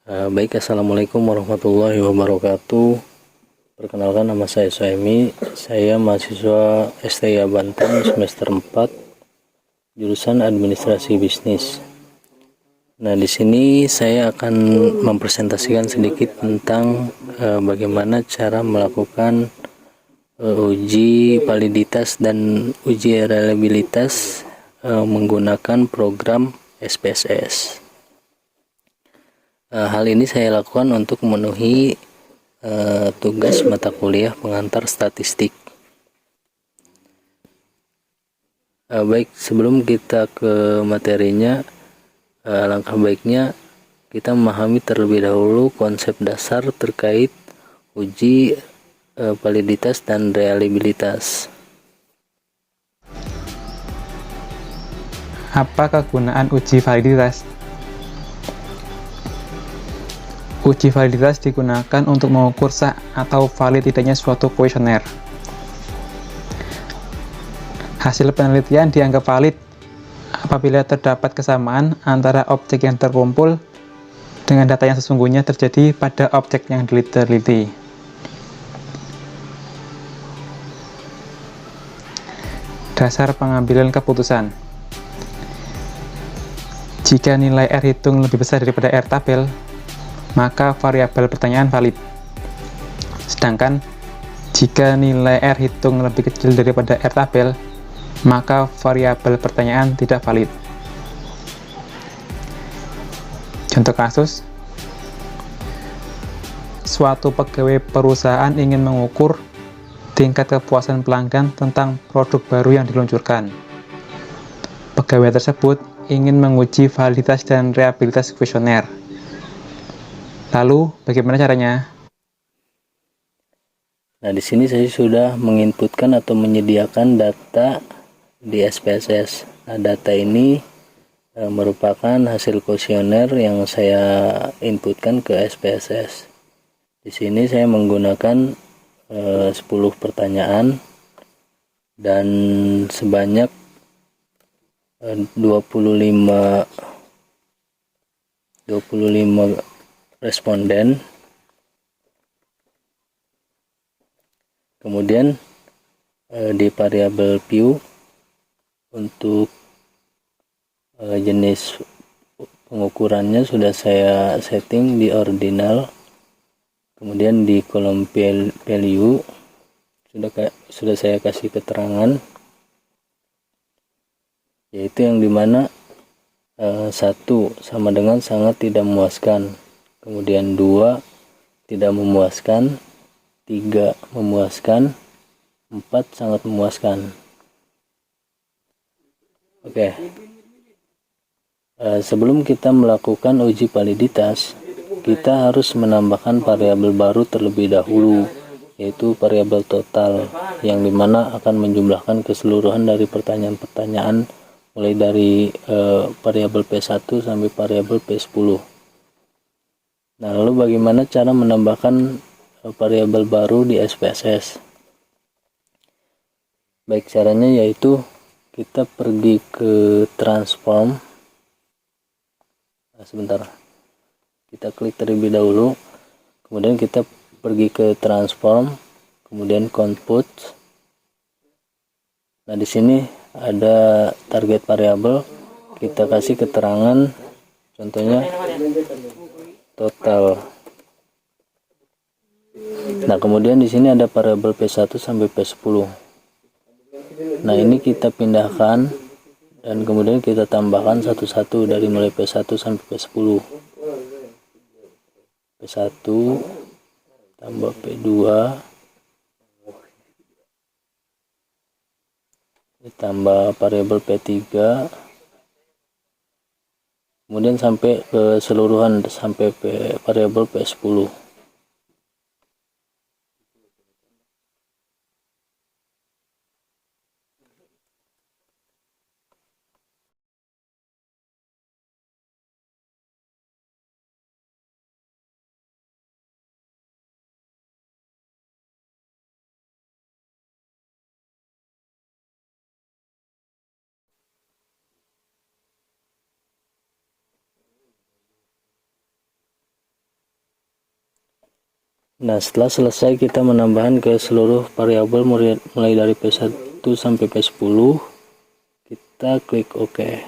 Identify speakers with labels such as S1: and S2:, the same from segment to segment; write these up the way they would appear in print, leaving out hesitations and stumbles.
S1: Baik, Assalamualaikum warahmatullahi wabarakatuh. Perkenalkan, nama saya Suhaimi. Saya mahasiswa STIA Banten semester 4, jurusan Administrasi Bisnis. Nah, di sini saya akan mempresentasikan sedikit tentang bagaimana cara melakukan uji validitas dan uji reliabilitas menggunakan program SPSS. Hal ini saya lakukan untuk memenuhi tugas mata kuliah pengantar statistik. Baik, sebelum kita ke materinya, alangkah baiknya kita memahami terlebih dahulu konsep dasar terkait uji validitas dan reliabilitas.
S2: Apa kegunaan uji validitas? Uji validitas digunakan untuk mengukur sah atau valid tidaknya suatu kuesioner. Hasil penelitian dianggap valid apabila terdapat kesamaan antara objek yang terkumpul dengan data yang sesungguhnya terjadi pada objek yang diteliti. Dasar pengambilan keputusan. Jika nilai R hitung lebih besar daripada R tabel, maka variabel pertanyaan valid. Sedangkan jika nilai R hitung lebih kecil daripada R tabel, maka variabel pertanyaan tidak valid. Contoh kasus, suatu pegawai perusahaan ingin mengukur tingkat kepuasan pelanggan tentang produk baru yang diluncurkan. Pegawai tersebut ingin menguji validitas dan reliabilitas kuesioner. Lalu, bagaimana caranya?
S1: Nah, di sini saya sudah menginputkan atau menyediakan data di SPSS. Nah, data ini merupakan hasil kuesioner yang saya inputkan ke SPSS. Di sini saya menggunakan 10 pertanyaan dan sebanyak 25 responden. Kemudian di variabel view untuk jenis pengukurannya sudah saya setting di ordinal. Kemudian di kolom value sudah saya kasih keterangan, yaitu yang dimana 1 sama dengan sangat tidak memuaskan, kemudian 2 tidak memuaskan, 3 memuaskan, 4 sangat memuaskan. Oke. Sebelum kita melakukan uji validitas, kita harus menambahkan variabel baru terlebih dahulu, yaitu variabel total, yang dimana akan menjumlahkan keseluruhan dari pertanyaan-pertanyaan mulai dari variabel P1 sampai variabel P10. Nah, lalu bagaimana cara menambahkan variabel baru di SPSS? Baik, caranya yaitu kita pergi ke transform. Sebentar, kita klik terlebih dahulu, kemudian kita pergi ke transform, kemudian compute. Nah, di sini ada target variabel, kita kasih keterangan, contohnya total. Nah, kemudian di sini ada variabel P1 sampai P10. Nah, ini kita pindahkan dan kemudian kita tambahkan satu-satu dari mulai P1 sampai P10. P1 tambah P2 ditambah variabel P3, kemudian sampai keseluruhan sampai variabel P10. Nah, setelah selesai kita menambahkan ke seluruh variabel mulai dari P1 sampai P10, kita klik OK.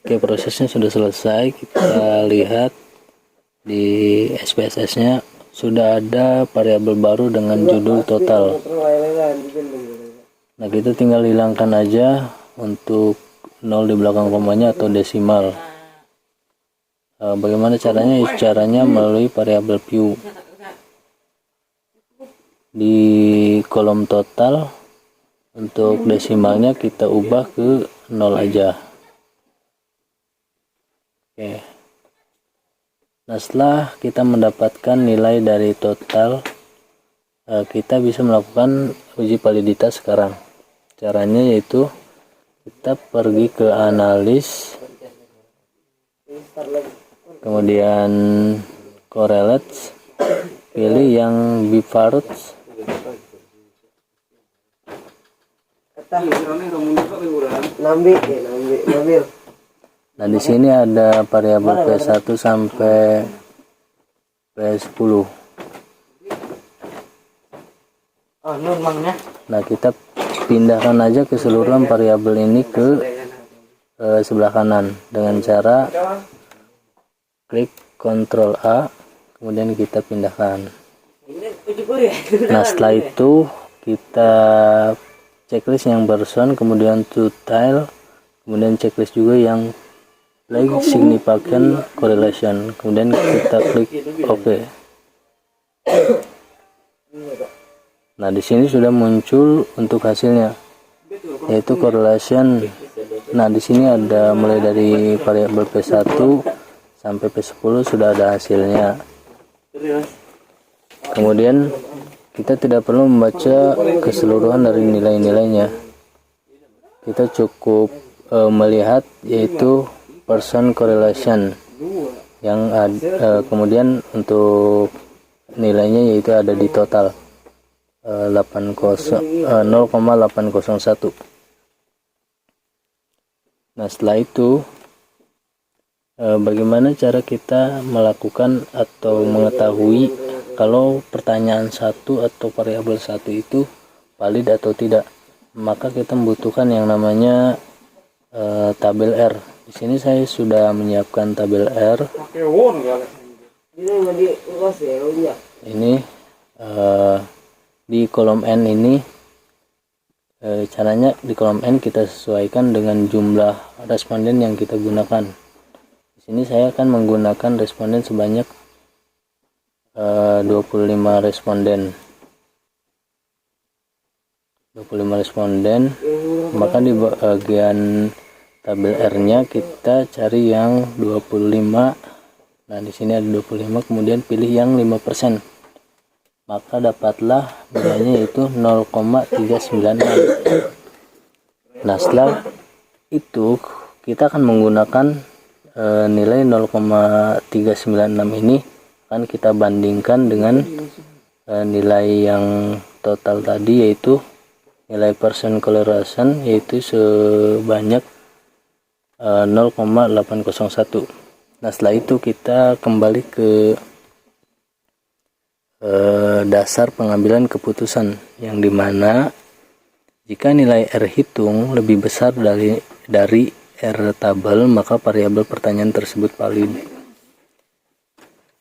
S1: Oke, prosesnya sudah selesai. Kita lihat di SPSS-nya sudah ada variabel baru dengan judul total. Nah, kita tinggal hilangkan aja untuk 0 di belakang komanya atau desimal. Bagaimana caranya? Caranya melalui variabel view. Di kolom total untuk desimalnya kita ubah ke 0 aja. Oke. Nah, setelah kita mendapatkan nilai dari total, kita bisa melakukan uji validitas sekarang. Caranya yaitu kita pergi ke analis, kemudian correlates, pilih yang bivarts. Nah, di sini ada variabel P1 sampai P10. Nah, kita pindahkan aja keseluruhan variabel ini ke sebelah kanan dengan cara klik Ctrl A, kemudian kita pindahkan. Nah, setelah itu kita checklist yang barusan, kemudian to tile, kemudian checklist juga yang play significant correlation, kemudian kita klik OK. Nah, di sini sudah muncul untuk hasilnya, yaitu correlation. Nah, di sini ada mulai dari variabel P1 sampai P10 sudah ada hasilnya. Kemudian kita tidak perlu membaca keseluruhan dari nilai-nilainya. Kita cukup melihat yaitu percent correlation yang kemudian untuk nilainya yaitu ada di total 0,801. Nah, setelah itu bagaimana cara kita melakukan atau mengetahui kalau pertanyaan satu atau variabel satu itu valid atau tidak? Maka kita membutuhkan yang namanya tabel R. Di sini saya sudah menyiapkan tabel R. Ini di kolom N ini, caranya di kolom N kita sesuaikan dengan jumlah responden yang kita gunakan. Di sini saya akan menggunakan responden sebanyak 25 responden. Maka di bagian tabel R-nya kita cari yang 25. Nah, di sini ada 25, kemudian pilih yang 5%. Maka dapatlah nilainya yaitu 0,396. Nah, setelah itu kita akan menggunakan nilai 0,396 ini akan kita bandingkan dengan nilai yang total tadi, yaitu nilai percent correlation, yaitu sebanyak 0,801. Nah, setelah itu kita kembali ke dasar pengambilan keputusan, yang dimana jika nilai R hitung lebih besar dari R tabel, maka variabel pertanyaan tersebut valid.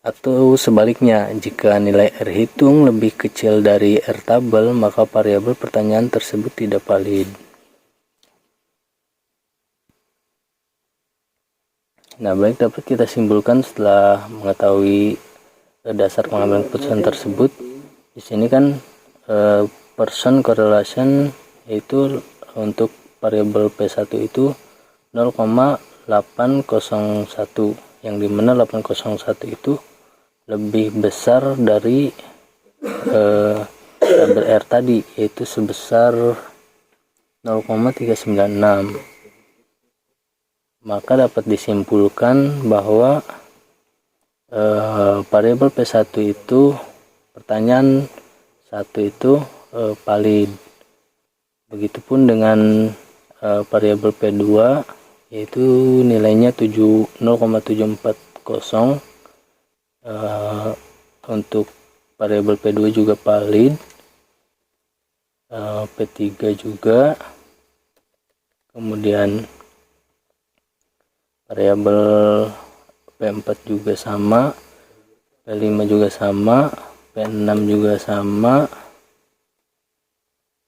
S1: Atau sebaliknya, jika nilai R hitung lebih kecil dari R tabel, maka variabel pertanyaan tersebut tidak valid. Nah, baik, dapat kita simpulkan setelah mengetahui dasar pengambilan keputusan tersebut. Di sini kan percent correlation yaitu untuk variabel P1 itu 0,801, yang dimana 801 itu lebih besar dari tabel R tadi, yaitu sebesar 0,396. Maka dapat disimpulkan bahwa variabel P1 itu, pertanyaan 1 itu valid. Begitupun dengan variabel P2, yaitu nilainya 0,740, Untuk variabel P2 juga valid, P3 juga, kemudian variabel P4 juga sama, P5 juga sama, P6 juga sama,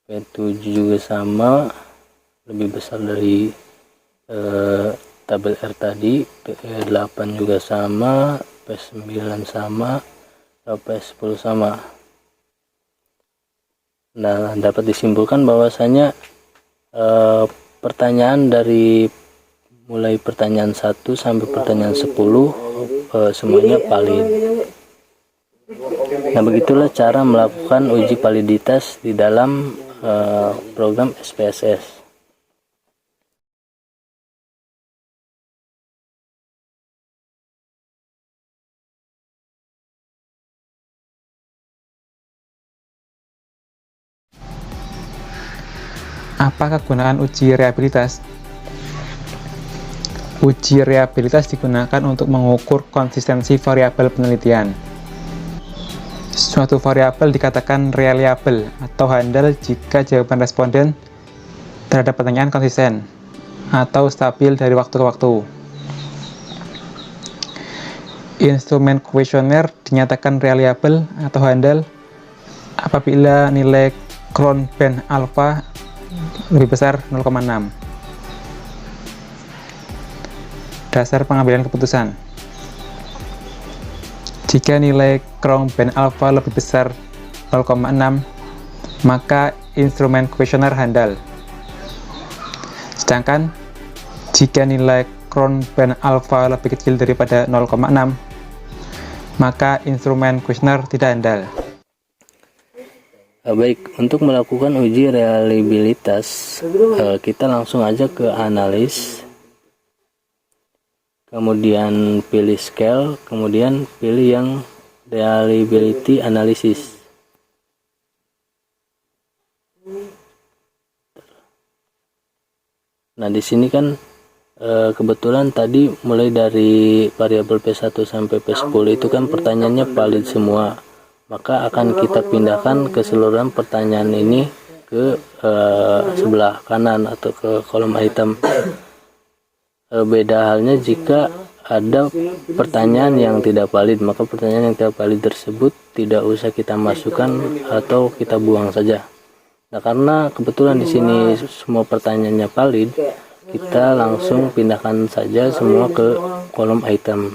S1: P7 juga sama, lebih besar dari tabel R tadi, P8 juga sama, P9 sama, P10 sama. Nah, dapat disimpulkan bahwasanya pertanyaan dari mulai pertanyaan 1 sampai pertanyaan 10 semuanya valid. Nah, begitulah cara melakukan uji validitas di dalam program SPSS.
S2: Apa kegunaan uji reliabilitas? Uji reliabilitas digunakan untuk mengukur konsistensi variabel penelitian. Suatu variabel dikatakan reliable atau handal jika jawaban responden terhadap pertanyaan konsisten atau stabil dari waktu ke waktu. Instrumen kuesioner dinyatakan reliable atau handal apabila nilai Cron band alpha lebih besar 0,6. Dasar pengambilan keputusan. Jika nilai Cron band alpha lebih besar 0,6, maka instrumen kuesioner handal. Sedangkan jika nilai Cron band alpha lebih kecil daripada 0,6, maka instrumen kuesioner tidak handal.
S1: Baik, untuk melakukan uji reliabilitas, kita langsung aja ke analis, kemudian pilih scale, kemudian pilih yang reliability analysis. Nah, di sini kan kebetulan tadi mulai dari variabel P1 sampai P10 itu kan pertanyaannya valid semua. Maka akan kita pindahkan keseluruhan pertanyaan ini ke sebelah kanan atau ke kolom item. Beda halnya jika ada pertanyaan yang tidak valid, maka pertanyaan yang tidak valid tersebut tidak usah kita masukkan atau kita buang saja. Nah, karena kebetulan di sini semua pertanyaannya valid, kita langsung pindahkan saja semua ke kolom item.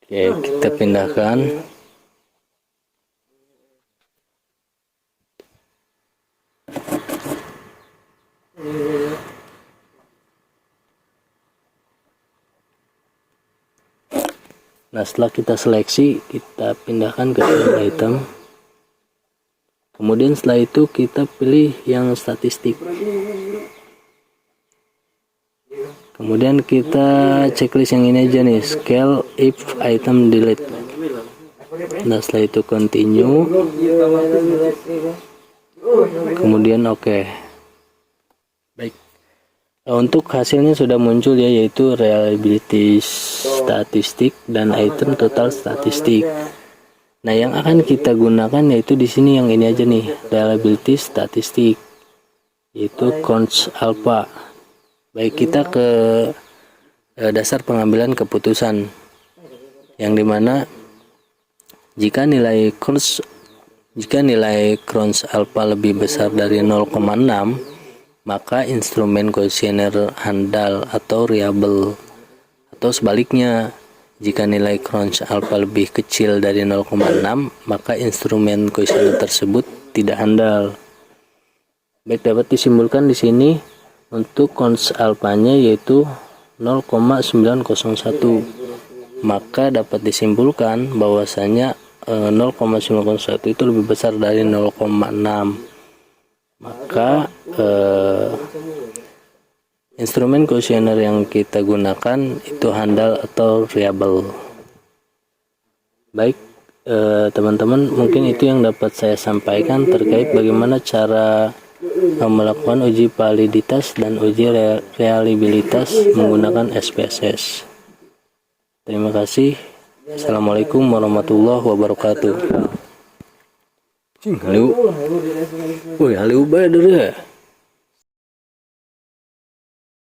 S1: Oke, kita pindahkan. Nah, setelah kita seleksi, kita pindahkan ke kolom item. Kemudian setelah itu kita pilih yang statistik. Kemudian kita checklist yang ini aja nih, scale if item delete. Nah, setelah itu continue. Kemudian oke. Baik. Untuk hasilnya sudah muncul ya, yaitu reliability statistik dan item total statistik. Nah, yang akan kita gunakan yaitu di sini yang ini aja nih, reliability statistik, yaitu cons alpha. Baik, kita ke dasar pengambilan keputusan, yang dimana jika nilai Cron alpha lebih besar dari 0,6, maka instrumen kuesioner handal atau reliable. Atau sebaliknya, jika nilai Cron alpha lebih kecil dari 0,6, maka instrumen kuesioner tersebut tidak handal. Baik, dapat disimpulkan di sini untuk cons alpha-nya yaitu 0,901, maka dapat disimpulkan bahwasanya 0,901 itu lebih besar dari 0,6, maka instrumen kuesioner yang kita gunakan itu handal atau reliable. Baik, teman-teman, mungkin itu yang dapat saya sampaikan terkait bagaimana cara melakukan uji validitas dan uji reliabilitas menggunakan SPSS. Terima kasih. Assalamualaikum warahmatullahi wabarakatuh. Cing, haliu. Woi, haliu bae deh.